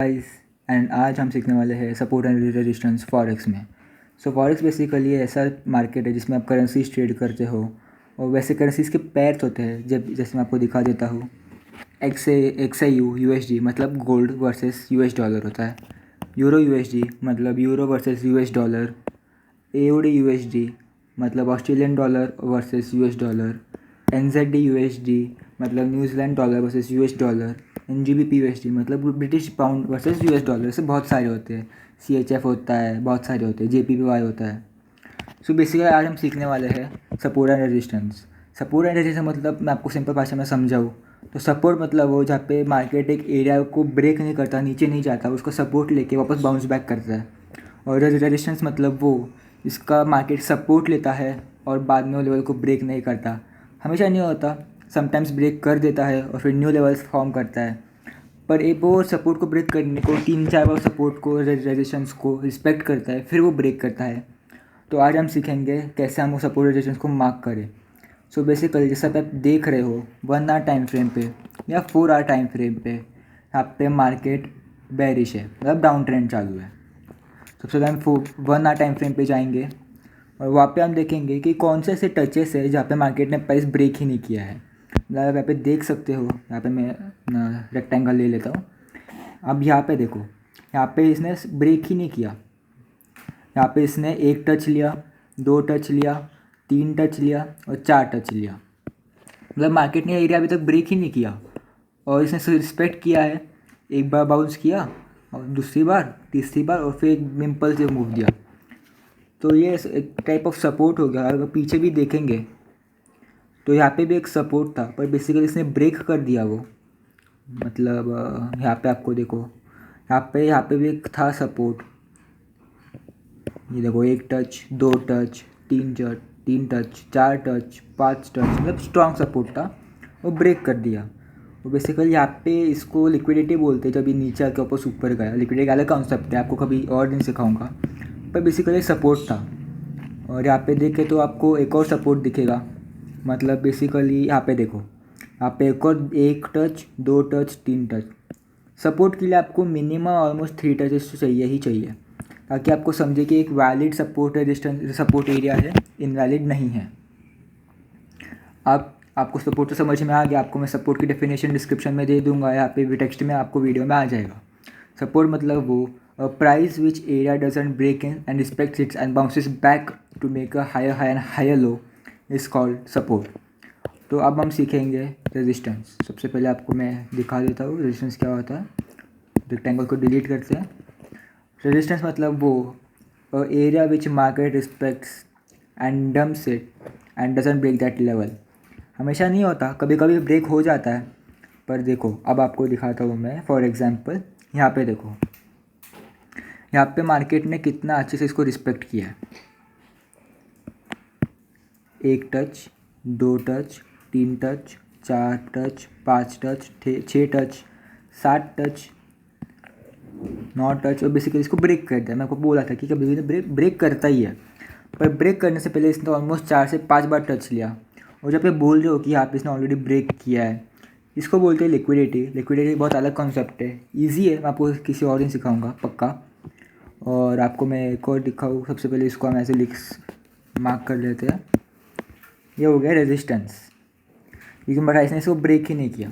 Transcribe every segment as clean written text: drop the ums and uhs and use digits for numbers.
Guys and आज हम सीखने वाले हैं सपोर्ट एंड रेजिस्टेंस फॉरेक्स में। फॉरेक्स बेसिकली ऐसा मार्केट है जिसमें आप करेंसीज ट्रेड करते हो और वैसे करेंसीज के पेयर्स होते हैं। जब जैसे मैं आपको दिखा देता हूँ, XAU USD मतलब गोल्ड वर्सेस US डॉलर होता है। यूरो USD मतलब euro versus US dollar. AUD USD मतलब Australian dollar versus US dollar. NZD USD मतलब New Zealand dollar versus US dollar. NGBP USD मतलब British pound versus US dollar. से बहुत सारे होते हैं। CHF होता है, बहुत सारे होते हैं, JPY होता है। बेसिकली आज हम सीखने वाले हैं support and resistance. Support and resistance मतलब मैं आपको सिंपल भाषा में समझाऊँ तो सपोर्ट मतलब वो जहाँ पे मार्केट एक एरिया को ब्रेक नहीं करता, नीचे नहीं जाता, उसको सपोर्ट लेके वापस बाउंस बैक करता है। और रेजिस्टेंस मतलब वो इसका मार्केट सपोर्ट लेता है और बाद में वो लेवल को ब्रेक नहीं करता। हमेशा नहीं होता, समटाइम्स ब्रेक कर देता है और फिर न्यू लेवल्स फॉर्म करता है। पर एक वो सपोर्ट को ब्रेक करने को 3-4 बार सपोर्ट को रेजिस्टेंस को रिस्पेक्ट करता है, फिर वो ब्रेक करता है। तो आज हम सीखेंगे कैसे हम वो सपोर्ट रेजिस्टेंस को मार्क करें। बेसिकली जैसा आप देख रहे हो 1 आवर टाइम फ्रेम पे या 4 आवर टाइम फ्रेम पे यहाँ पे मार्केट बेरिश है, मतलब डाउन ट्रेंड चालू है। सबसे पहले हम 1 आवर टाइम फ्रेम पे जाएंगे और वहाँ पे हम देखेंगे कि कौन से ऐसे टचेस है जहाँ पे मार्केट ने प्राइस ब्रेक ही नहीं किया है। मतलब यहाँ पे देख सकते हो, यहाँ पे मैं रेक्टेंगल ले लेता हूँ। अब यहाँ पे देखो, यहाँ पे इसने ब्रेक ही नहीं किया। यहाँ पे इसने 1 टच लिया, 2 टच लिया, 3 टच लिया और 4 टच लिया। मतलब मार्केट ने एरिया अभी तक ब्रेक ही नहीं किया और इसने रिस्पेक्ट किया है। एक बार बाउंस किया और दूसरी बार, तीसरी बार और फिर एक सिंपल से मूव दिया। तो ये एक टाइप ऑफ सपोर्ट हो गया। अगर पीछे भी देखेंगे तो यहाँ पे भी एक सपोर्ट था, पर बेसिकली इसने ब्रेक कर दिया वो। मतलब यहाँ पे आपको देखो, यहाँ पे भी एक था सपोर्ट। ये देखो 1 touch, 2 touch, 3 touch, 4 touch, 5 touch, मतलब स्ट्रॉन्ग सपोर्ट था। वो ब्रेक कर दिया। वो बेसिकली यहाँ पे इसको लिक्विडिटी बोलते हैं। जब ये नीचे आके वापस ऊपर गया, लिक्विडिटी का अलग कॉन्सेप्ट है, आपको कभी और दिन सिखाऊंगा। पर बेसिकली सपोर्ट था। और यहाँ पे देखें तो आपको एक और सपोर्ट दिखेगा। मतलब बेसिकली यहाँ पे देखो, यहाँ पे एक और 1 टच, 2 टच, 3 टच। सपोर्ट के लिए आपको मिनिमम ऑलमोस्ट 3 टचेस तो चाहिए ही चाहिए, ताकि आपको समझे कि एक valid support resistance support area है, इनवैलिड नहीं है। आपको सपोर्ट तो समझ में आ गया। आपको मैं सपोर्ट की डेफिनेशन डिस्क्रिप्शन में दे दूंगा, यहाँ पे भी टेक्स्ट में आपको वीडियो में आ जाएगा। सपोर्ट मतलब वो price which area doesn't break in and respects its and bounces back to make a higher high and higher low is called support. तो अब हम सीखेंगे रेजिस्टेंस। सबसे पहले आपको मैं दिखा देता हूँ रेजिस्टेंस क्या होता है। रेक्टेंगल को डिलीट करते हैं। रेजिस्टेंस मतलब वो area which market respects and dumps it and doesn't break that level. हमेशा नहीं होता, कभी कभी ब्रेक हो जाता है। पर देखो, अब आपको दिखाता हूँ मैं। फॉर एग्जांपल यहाँ पे देखो, यहाँ पे मार्केट ने कितना अच्छे से इसको रिस्पेक्ट किया है। 1 touch, 2 touch, 3 touch, 4 touch, 5 touch, 6 touch, 7 touch, 9 touch. और बेसिकली इसको ब्रेक कर दिया। मैं आपको बोला था कि कभी भी ब्रेक करता ही है। पर ब्रेक करने से पहले इसने ऑलमोस्ट 4 से 5 बार टच लिया। और जब आप बोल रहे हो कि यहाँ पे इसने ऑलरेडी ब्रेक किया है, इसको बोलते हैं लिक्विडिटी। लिक्विडिटी बहुत अलग कॉन्सेप्ट है, ईजी है। मैं आपको किसी और दिन सिखाऊंगा पक्का। और आपको मैं एक और दिखाऊँ। सबसे पहले इसको हम ऐसे मार्क कर लेते हैं। ये हो गया रेजिस्टेंस, क्योंकि बट इसने इसको ब्रेक ही नहीं किया।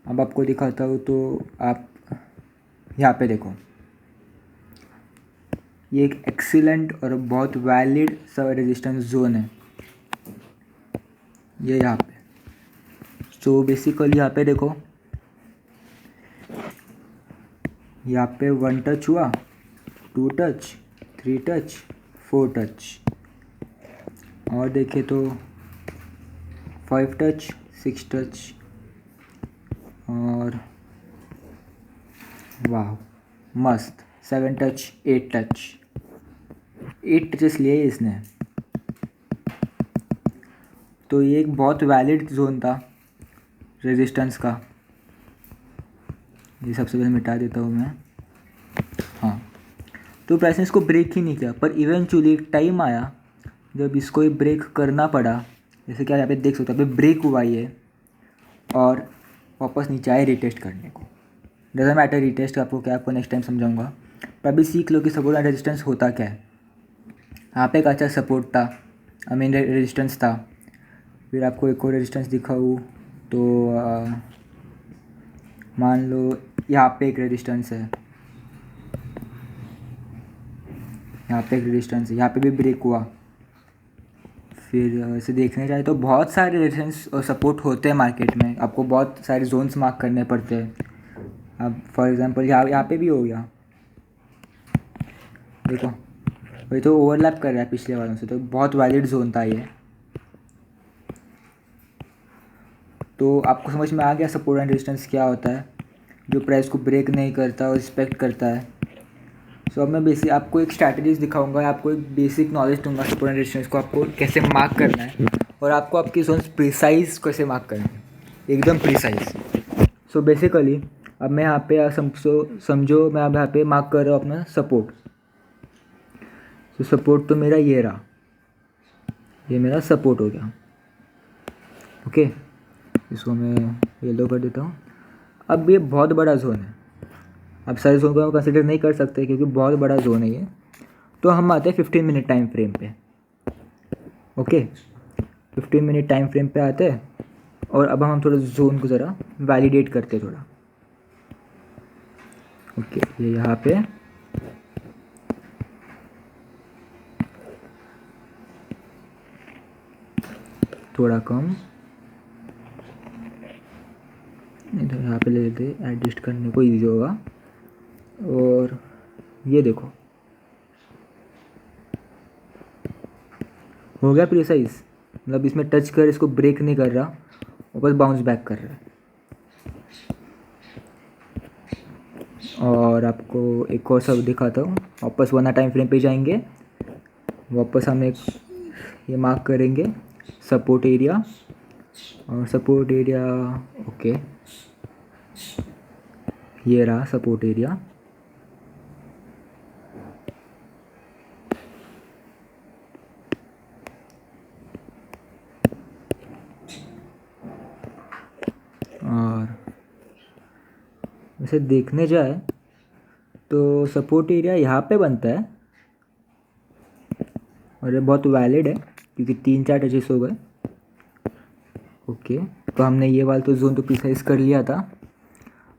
अब आपको दिखाता हूँ तो आप यहाँ पे देखो, ये एक एक्सीलेंट और बहुत वैलिड सा रेजिस्टेंस जोन है ये यहाँ पे। बेसिकली यहाँ पे देखो, यहाँ पे 1 टच हुआ, 2 टच, 3 टच, 4 टच। और देखें तो 5 टच, 6 टच और वाह मस्त 7 टच, 8 टच। 8 टचेस लिए इसने। तो ये एक बहुत वैलिड जोन था रेजिस्टेंस का। ये सबसे पहले मिटा देता हूँ मैं। हाँ, तो प्राइस ने इसको ब्रेक ही नहीं किया। पर इवेंचुअली एक टाइम आया जब इसको ही ब्रेक करना पड़ा। जैसे कि यहाँ पे देख सकते हो, यहाँ पे ब्रेक हुआ ये और वापस नीचे आए रिटेस्ट करने को। डजंट मैटर रीटेस्ट आपको क्या, आपको नेक्स्ट टाइम समझाऊंगा, पर अभी सीख लो कि सपोर्ट एंड रेजिस्टेंस होता क्या है। यहाँ पे एक अच्छा सपोर्ट था, आई मीन रेजिस्टेंस था। फिर आपको एक और रेजिस्टेंस दिखाऊँ तो मान लो यहाँ पे एक रेजिस्टेंस है, यहाँ पे एक रेजिस्टेंस है, यहाँ पे भी ब्रेक हुआ। फिर इसे देखने जाए तो बहुत सारे रेजिस्टेंस और सपोर्ट होते हैं मार्केट में, आपको बहुत सारे जोन्स मार्क करने पड़ते हैं। अब फॉर एग्जांपल यहाँ पे भी हो गया, देखो वही तो ओवरलैप कर रहा है पिछले वालों से, तो बहुत वैलिड जोन था ये। तो आपको समझ में आ गया सपोर्ट एंड रेजिस्टेंस क्या होता है, जो प्राइस को ब्रेक नहीं करता और रिस्पेक्ट करता है। सो अब मैं बेसिक आपको एक स्ट्रैटेजीज दिखाऊंगा, आपको एक बेसिक नॉलेज दूंगा सपोर्ट एंड रेजिस्टेंस को आपको कैसे मार्क करना है, और आपको आपकी जोन प्रिसाइज कैसे मार्क करना है, एकदम प्रिसाइज। सो बेसिकली अब मैं यहाँ पे समझो मैं अब यहाँ पे मार्क कर रहा हूँ अपना सपोर्ट। तो सपोर्ट तो मेरा ये रहा, ये मेरा सपोर्ट हो गया। ओके, इसको मैं येलो कर देता हूँ। अब ये बहुत बड़ा जोन है, अब सारे जोन को हम कंसिडर नहीं कर सकते क्योंकि बहुत बड़ा जोन है ये। तो हम आते हैं 15 मिनट टाइम फ्रेम पे। ओके, 15 मिनट टाइम फ्रेम पे आते हैं, और अब हम थोड़ा जोन को ज़रा वैलिडेट करते हैं थोड़ा। ओके, ये यहाँ पे थोड़ा कम, इधर यहाँ पे ले लेते, एडजस्ट करने को ईजी होगा। और ये देखो हो गया प्रिसाइज, मतलब इसमें टच कर इसको ब्रेक नहीं कर रहा, वो बस बाउंस बैक कर रहा है। और आपको एक और सब दिखाता हूँ, वापस 1 टाइम फ्रेम पे जाएंगे, वापस हम एक ये मार्क करेंगे सपोर्ट एरिया, और सपोर्ट एरिया ओके ये रहा सपोर्ट एरिया। और वैसे देखने जाए तो सपोर्ट एरिया यहाँ पे बनता है, और ये बहुत वैलिड है क्योंकि 3-4 टचेस हो गए। ओके, तो हमने ये वाला तो जोन तो प्रिसाइज कर लिया था,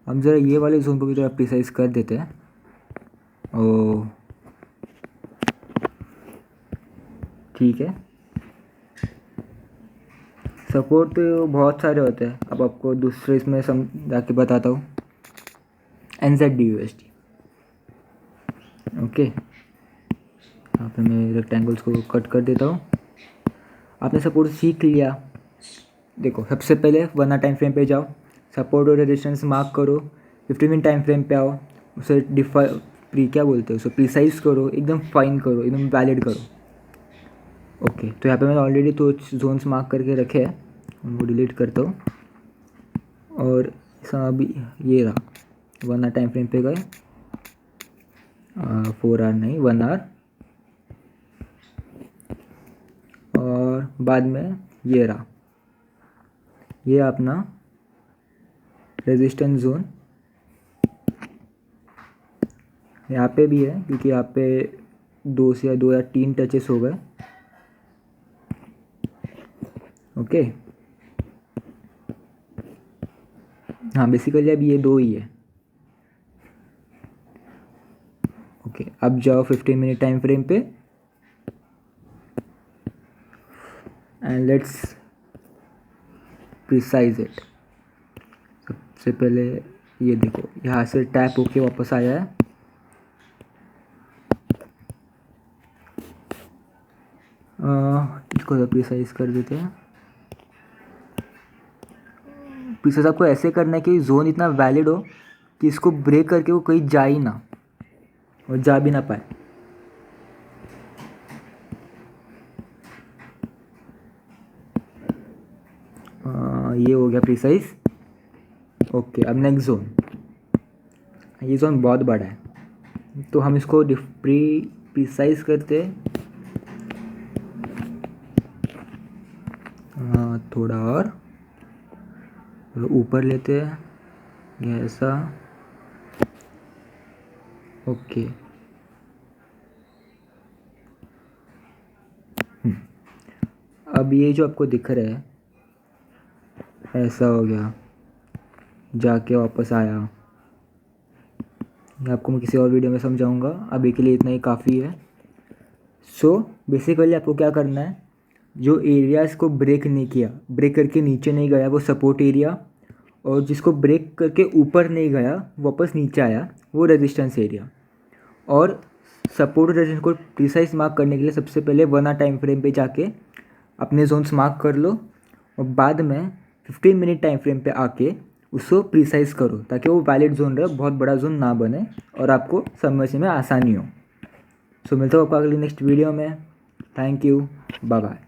हम ज़रा ये वाले जोन को भी थोड़ा प्रिसाइज कर देते हैं। ओ ठीक है, सपोर्ट तो बहुत सारे होते हैं, अब आपको दूसरे इसमें जाके बताता हूँ। NZD/USD। ओके, यहाँ पे मैं रेक्टेंगल्स को कट कर देता हूँ। आपने सपोर्ट सीख लिया, देखो सबसे पहले 1 टाइम फ्रेम पे जाओ, सपोर्ट और रेजिस्टेंस मार्क करो, 15 मिनट टाइम फ्रेम पे आओ, उसे क्या बोलते हैं उसे प्रिसाइज करो, एकदम फाइन करो, एकदम वैलिड करो। ओके, तो यहाँ पे मैंने ऑलरेडी तो जोन्स मार्क करके रखे हैं, उनको डिलीट करता हूँ। और अभी ये रहा 1 टाइम फ्रेम पे गए, 4 आवर नहीं 1 आवर, और बाद में ये रहा, ये अपना रेजिस्टेंस जोन यहाँ पे भी है क्योंकि यहाँ पे 2 या 3 टचेस हो गए। ओके, हाँ बेसिकली अब ये 2 ही है। ओके, अब जाओ 15 मिनट टाइम फ्रेम पे एंड लेट्स प्रिसाइज इट। सबसे पहले ये देखो यहाँ से टैप होके वापस आया है, इसको प्रिसाइज कर देते हैं। प्रिसाइज आपको ऐसे करना है कि जोन इतना वैलिड हो कि इसको ब्रेक करके वो कहीं जा ही ना, और जा भी ना पाए। ये हो गया प्रिसाइज। ओके, अब नेक्स्ट जोन, ये जोन बहुत बड़ा है तो हम इसको प्रिसाइज करते हैं थोड़ा और ऊपर लेते हैं, ये ऐसा, ओके। अब ये जो आपको दिख रहा है ऐसा हो गया, जाके वापस आया। ये आपको मैं किसी और वीडियो में समझाऊंगा, अभी के लिए इतना ही काफ़ी है। सो बेसिकली आपको क्या करना है, जो एरियाज़ को ब्रेक नहीं किया, ब्रेक करके नीचे नहीं गया, वो सपोर्ट एरिया, और जिसको ब्रेक करके ऊपर नहीं गया वापस नीचे आया, वो रेजिस्टेंस एरिया। और सपोर्ट रेजिस्टेंस को प्रिसाइज मार्क करने के लिए सबसे पहले 1 आवर टाइम फ्रेम पे जाके अपने जोन्स मार्क कर लो, और बाद में 15 मिनट टाइम फ्रेम पे आके उसको प्रिसाइज करो, ताकि वो वैलिड जोन रहे, बहुत बड़ा जोन ना बने और आपको समझने में आसानी हो। सो मिलता हूँ आपको अगली नेक्स्ट वीडियो में। Thank you, bye bye.